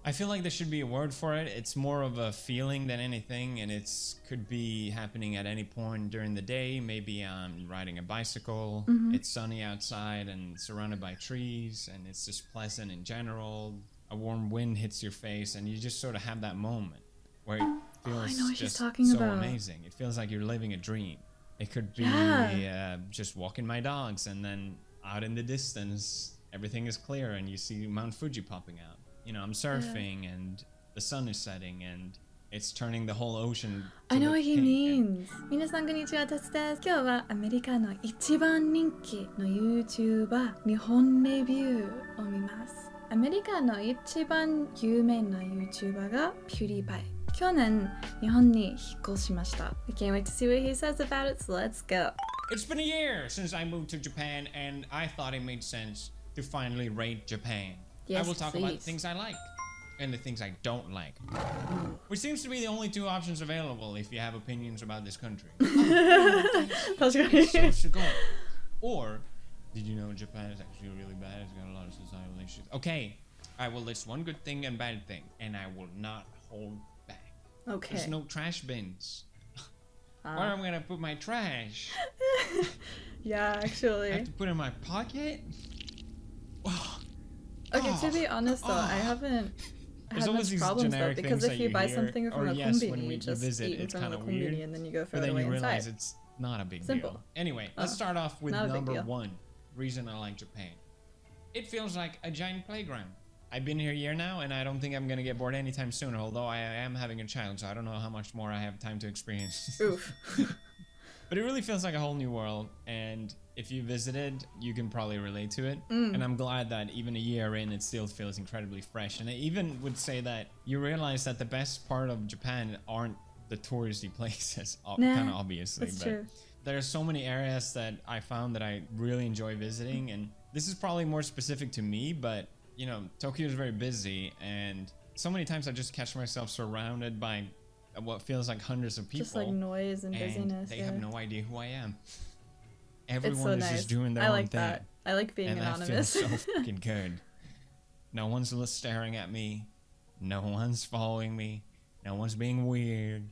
I feel like there should be a word for it. It's more of a feeling than anything, and it's could be happening at any point during the day. Maybe I'm riding a bicycle, it's sunny outside and surrounded by trees, and it's just pleasant in general. A warm wind hits your face, and you just sort of have that moment where it feels just so amazing. It feels like you're living a dream. It could be just walking my dogs, and then out in the distance, everything is clear, and you see Mount Fuji popping out. You know, I'm surfing and the sun is setting and it's turning the whole ocean to I know what he pink. means. 皆さんこんにちは、タツです。今日はアメリカの一番人気の YouTuber 日本レビューを見ます。アメリカの一番有名な YouTuber が PewDiePie。去年日本に引っ越しました。I can't wait to see what he says about it, so let's go. It's been a year since I moved to Japan, and I thought it made sense to finally rate Japan. Yes, I will talk about things I like and the things I don't like, which seems to be the only two options available if you have opinions about this country. Or, did you know Japan is actually really bad? It's got a lot of societal issues. Okay, I will list one good thing and bad thing, and I will not hold back. Okay. There's no trash bins. Where am I gonna put my trash? Yeah, actually. I have to put it in my pocket? Okay, to be honest though, I haven't had much problems though, because if you buy something from a kombini, you just eat in front of the kombini and then you go throw it away inside. Realize it's not a big deal. Anyway, let's start off with number one reason I like Japan. It feels like a giant playground. I've been here a year now, and I don't think I'm gonna get bored anytime soon, although I am having a child, so I don't know how much more I have time to experience. Oof. But it really feels like a whole new world, and if you visited, you can probably relate to it. And I'm glad that even a year in, it still feels incredibly fresh. And I even would say that you realize that the best part of Japan aren't the touristy places, kind of obviously. That's but true. there are so many areas that I found that I really enjoy visiting, and this is probably more specific to me, but you know, Tokyo is very busy, and so many times I just catch myself surrounded by what feels like hundreds of people. Just like noise and busyness. They have no idea who I am. Everyone it's so is nice. just doing their I own like thing. that. I like being and anonymous. That feels so fucking good. No one's staring at me. No one's following me. No one's being weird.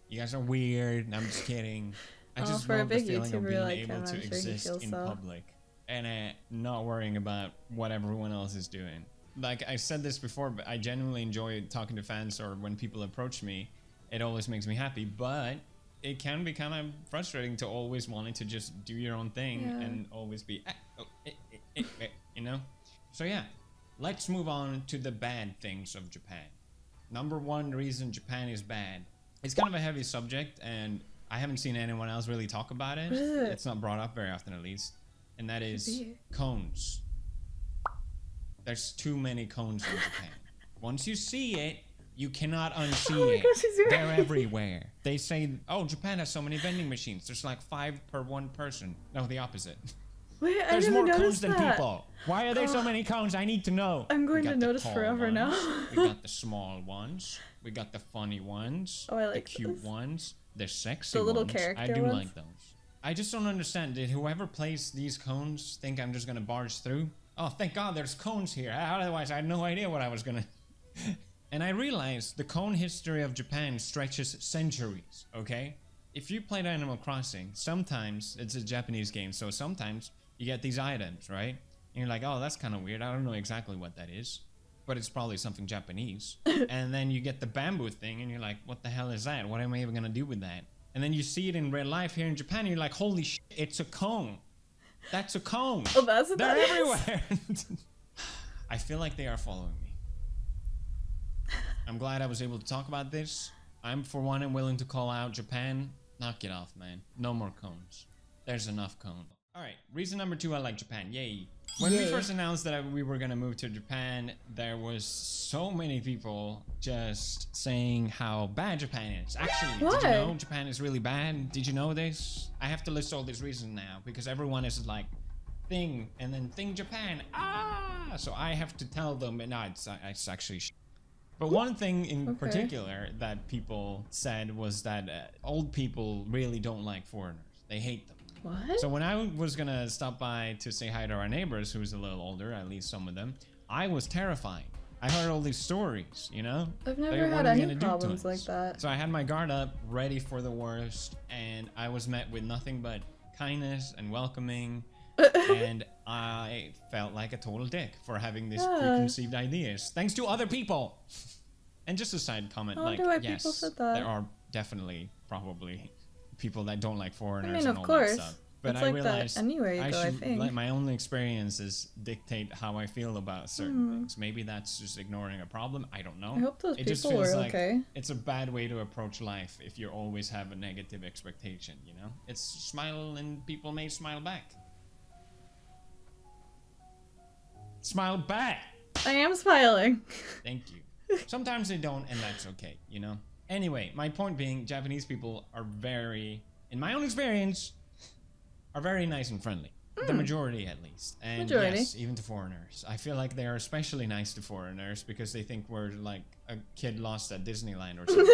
You guys are weird. I'm just kidding. I just love the feeling of being able to exist in public and not worrying about what everyone else is doing. Like I said this before, but I genuinely enjoy talking to fans or when people approach me. It always makes me happy, but it can be kind of frustrating to always wanting to just do your own thing and always be, you know? So yeah, let's move on to the bad things of Japan. Number one reason Japan is bad. It's kind of a heavy subject, and I haven't seen anyone else really talk about it. It's not brought up very often, at least. And that is cones. There's too many cones in Japan. Once you see it, you cannot unsee it. Gosh, they're everywhere. They say, oh, Japan has so many vending machines. There's like 5 per 1 person. No, the opposite. Wait, There's I more never cones noticed than that. people. Why are there so many cones? I need to know. I'm going to notice forever ones. now. We got the small ones. We got the funny ones. Oh, I like the cute those. ones. The sexy The little ones. character I do ones. like those. I just don't understand. Did whoever placed these cones think I'm just gonna barge through? Oh, thank God there's cones here. Otherwise, I had no idea what I was gonna. And I realized the cone history of Japan stretches centuries, okay? If you played Animal Crossing, sometimes, it's a Japanese game, so sometimes you get these items, right? And you're like, oh, that's kind of weird. I don't know exactly what that is, but it's probably something Japanese. And then you get the bamboo thing, and you're like, what the hell is that? What am I even gonna do with that? And then you see it in real life here in Japan, and you're like, holy shit, it's a cone. That's a cone. Oh, that's what They're that is? everywhere. I feel like they are following me. I'm glad I was able to talk about this. I'm, for one, am willing to call out Japan. Knock it off, man. No more cones. There's enough cone. Alright, reason number 2, I like Japan. Yay. When we first announced that we were gonna move to Japan, there was so many people just saying how bad Japan is. Actually, did you know Japan is really bad? Did you know this? I have to list all these reasons now, because everyone is like, thing, and then thing Japan. Ah! So I have to tell them, no, it's actually But one thing in particular that people said was that old people really don't like foreigners. They hate them. What? So when I was gonna stop by to say hi to our neighbors, who's a little older, at least some of them, I was terrified I heard all these stories, you know? I've never had any problems like that. So I had my guard up, ready for the worst, and I was met with nothing but kindness and welcoming, and I felt like a total dick for having these preconceived ideas, thanks to other people. And just a side comment, like, yes, there are definitely, probably, people that don't like foreigners and all that stuff. But it's I like realized that anywhere you go, I think. let my own experiences dictate how I feel about certain things. Maybe that's just ignoring a problem. I don't know. I hope those people were okay. It's a bad way to approach life if you always have a negative expectation, you know? It's smile and people may smile back. Smile back! I am smiling. Thank you. Sometimes they don't, and that's okay, you know? Anyway, my point being, Japanese people are very, in my own experience, are very nice and friendly. The majority, at least. And yes, even to foreigners. I feel like they are especially nice to foreigners because they think we're like a kid lost at Disneyland or something.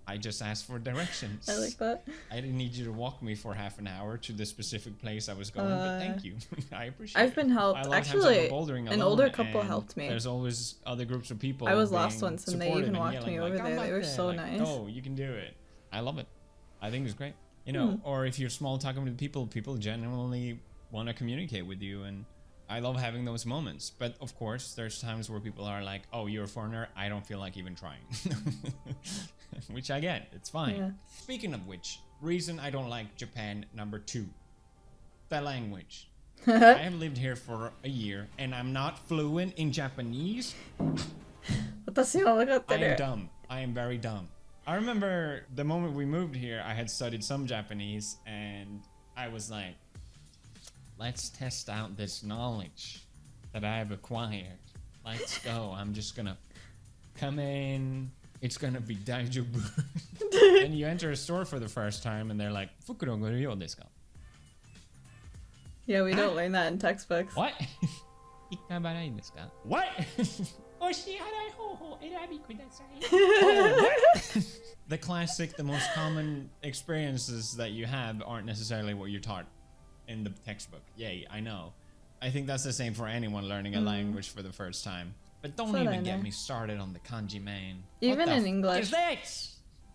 I just asked for directions. I like that. I didn't need you to walk me for half an hour to the specific place I was going, but thank you. I appreciate it. I've been helped. Actually, an older couple helped me. There's always other groups of people. I was lost once and they even walked me over there. They were so nice. Oh, you can do it. I love it. I think it's great. You know, or if you're small talking with people, people genuinely want to communicate with you, and I love having those moments. But of course, there's times where people are like, oh, you're a foreigner, I don't feel like even trying. Which I get, it's fine. Yeah. Speaking of which, reason I don't like Japan, number 2. The language. I have lived here for a year, and I'm not fluent in Japanese. I am dumb. I am very dumb. I remember the moment we moved here, I had studied some Japanese, and I was like, let's test out this knowledge that I have acquired. Let's go. I'm just gonna come in. It's gonna be daijoubu. And you enter a store for the first time, and they're like, Fukuro goryou desu ka? Yeah, we don't learn that in textbooks. What? What? The classic, the most common experiences that you have aren't necessarily what you're taught in the textbook. Yay, I know. I think that's the same for anyone learning a language for the first time. But don't even get me started on the kanji, man. Even in English.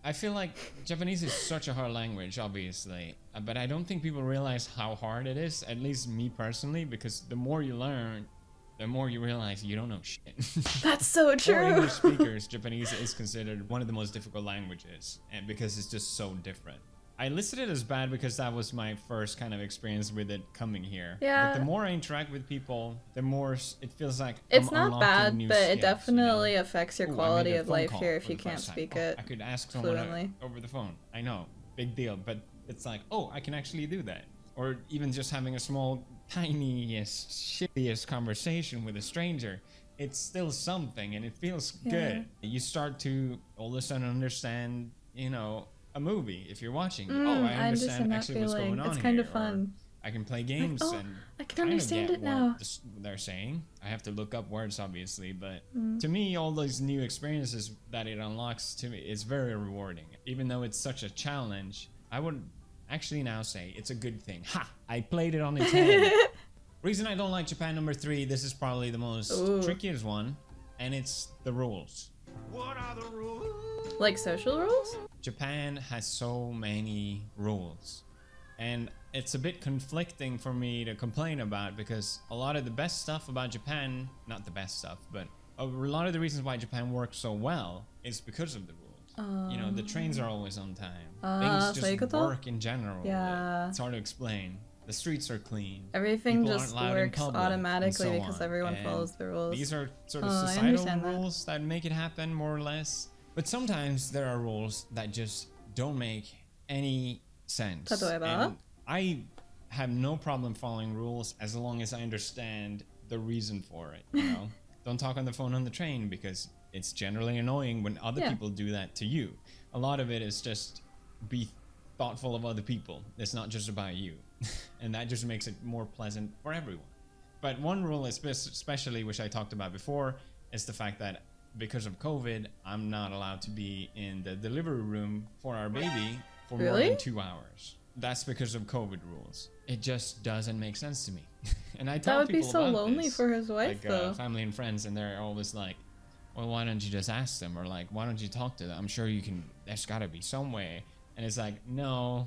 I feel like Japanese is such a hard language, obviously. But I don't think people realize how hard it is, at least me personally, because the more you learn, the more you realize you don't know shit. That's so true. For English speakers, Japanese is considered one of the most difficult languages, and because it's just so different. I listed it as bad because that was my first kind of experience with it coming here. Yeah. But the more I interact with people, the more it feels like it's not bad, but it definitely affects your quality of life here if you can't speak it. I could ask someone over the phone. I know, big deal, but it's like, oh, I can actually do that. Or even just having a small, tiniest, shittiest conversation with a stranger. It's still something, and it feels good. You start to all of a sudden understand, you know, a movie if you're watching. I understand actually what's going on. It's kind of fun. I can play games and I can understand it now. They're saying. I have to look up words, obviously, but to me, all those new experiences that it unlocks to me is very rewarding. Even though it's such a challenge, I would actually now say it's a good thing. Ha! I played it on its head. Reason I don't like Japan, number 3. This is probably the most trickiest one, and it's the rules. What are the rules? Like social rules? Japan has so many rules, and it's a bit conflicting for me to complain about because a lot of the best stuff about Japan, not the best stuff, but a lot of the reasons why Japan works so well is because of the rules. You know, the trains are always on time. Things just work in general. Yeah. It's hard to explain. The streets are clean. Everything just works automatically because everyone follows the rules. These are sort of societal rules that make it happen, more or less. But sometimes there are rules that just don't make any sense. And I have no problem following rules as long as I understand the reason for it, you know? Don't talk on the phone on the train because it's generally annoying when other people do that to you. A lot of it is just be thoughtful of other people. It's not just about you. And that just makes it more pleasant for everyone. But one rule especially, which I talked about before, is the fact that because of COVID, I'm not allowed to be in the delivery room for our baby for more than 2 hours. That's because of COVID rules. it just doesn't make sense to me. And I That tell would be people so about lonely this, for his wife, like though. family and friends, and they're always like, well, why don't you just ask them, or like, why don't you talk to them? I'm sure you can. There's got to be some way. And it's like, no,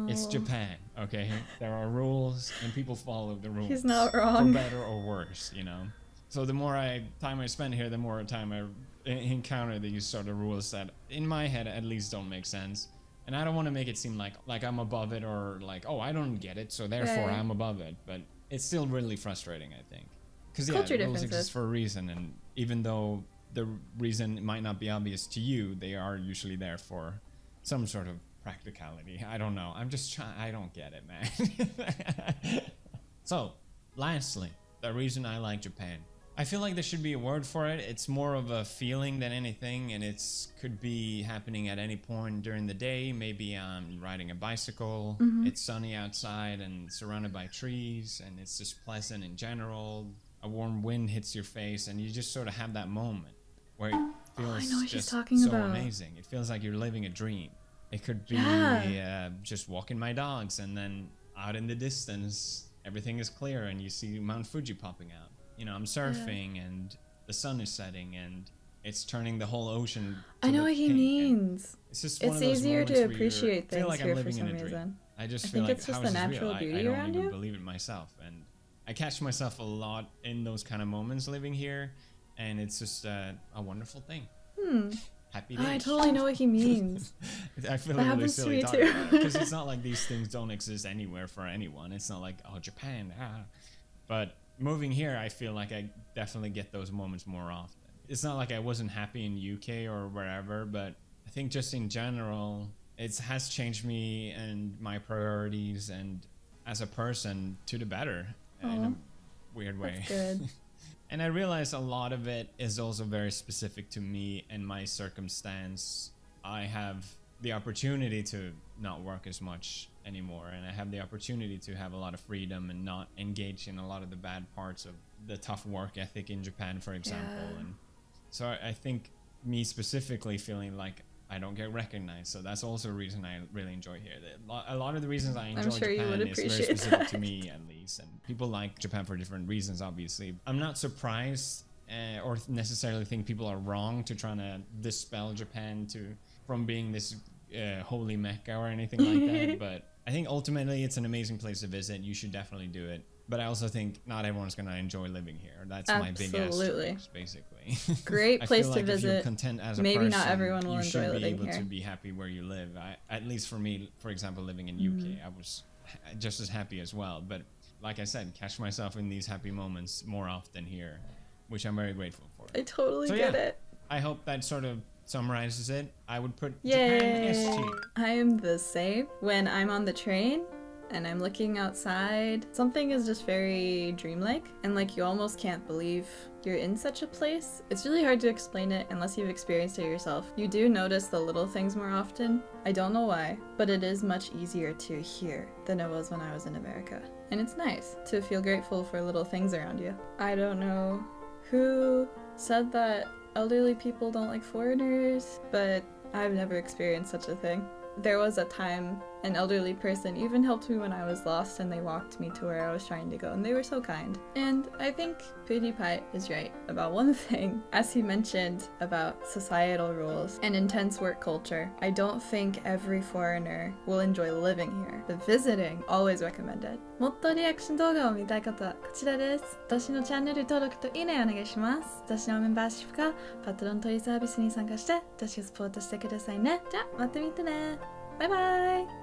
it's Japan, okay? There are rules, and people follow the rules. He's not wrong. For better or worse, you know? So the more time I spend here, the more time I encounter these sort of rules that, in my head, at least don't make sense. And I don't want to make it seem like I'm above it, or like, oh, I don't get it, so therefore I'm above it. But it's still really frustrating, I think. Because, yeah, the rules exist for a reason, and even though the reason might not be obvious to you, they are usually there for some sort of practicality. I don't know. I'm just trying. I don't get it, man. So, lastly, the reason I like Japan. I feel like there should be a word for it. It's more of a feeling than anything, and it's could be happening at any point during the day. Maybe I'm riding a bicycle. It's sunny outside and surrounded by trees, and it's just pleasant in general. A warm wind hits your face, and you just sort of have that moment where it feels just so amazing. It feels like you're living a dream. It could be just walking my dogs, and then out in the distance, everything is clear, and you see Mount Fuji popping out. You know, I'm surfing, and the sun is setting, and it's turning the whole ocean to I know what he means. It's just one of those easier moments to appreciate things feel like here I'm living for some in a dream. reason. I just I feel think like it's just how the is this natural real? beauty I don't around even you. believe it myself, and I catch myself a lot in those kind of moments living here, and it's just a wonderful thing. Happy days. I totally know what he means. I feel That really happens to silly me talking too. about it, because it's not like these things don't exist anywhere for anyone. It's not like, oh, Japan, But moving here, I feel like I definitely get those moments more often. It's not like I wasn't happy in UK or wherever, but I think just in general, it has changed me and my priorities and as a person to the better in a weird way. That's good. And I realize a lot of it is also very specific to me and my circumstance. I have the opportunity to not work as much anymore, and I have the opportunity to have a lot of freedom and not engage in a lot of the bad parts of the tough work ethic in Japan, for example. And so I think me specifically feeling like I don't get recognized, so that's also a reason I really enjoy here. A lot of the reasons I enjoy Japan is very specific to me, at least, and people like Japan for different reasons, obviously. I'm not surprised or necessarily think people are wrong to trying to dispel Japan from being this holy mecca or anything like that, but I think ultimately it's an amazing place to visit. You should definitely do it. But I also think not everyone's going to enjoy living here. That's my big asterisk, basically. Great place to visit. If you're content as a Maybe person, not everyone will enjoy living here. You should be able to be happy where you live. At least for me, for example, living in UK, I was just as happy as well. But like I said, catch myself in these happy moments more often here, which I'm very grateful for. I totally get it. I hope that sort of summarizes it. I would put Yay. Japan ST. I am the same. When I'm on the train and I'm looking outside, something is just very dreamlike, and like you almost can't believe you're in such a place. It's really hard to explain it unless you've experienced it yourself. You do notice the little things more often. I don't know why, but it is much easier to hear than it was when I was in America. And it's nice to feel grateful for little things around you. I don't know who said that elderly people don't like foreigners, but I've never experienced such a thing. There was a time an elderly person even helped me when I was lost, and they walked me to where I was trying to go, and they were so kind. And I think PewDiePie is right about one thing. As he mentioned about societal rules and intense work culture, I don't think every foreigner will enjoy living here, but visiting, always recommended. もっとリアクション動画を見たい方はこちらです。私のチャンネル登録といいねお願いします。私のメンバーシップかパトロンというサービスに参加して私をサポートしてくださいね。じゃあ待ってみてね。バイバイ。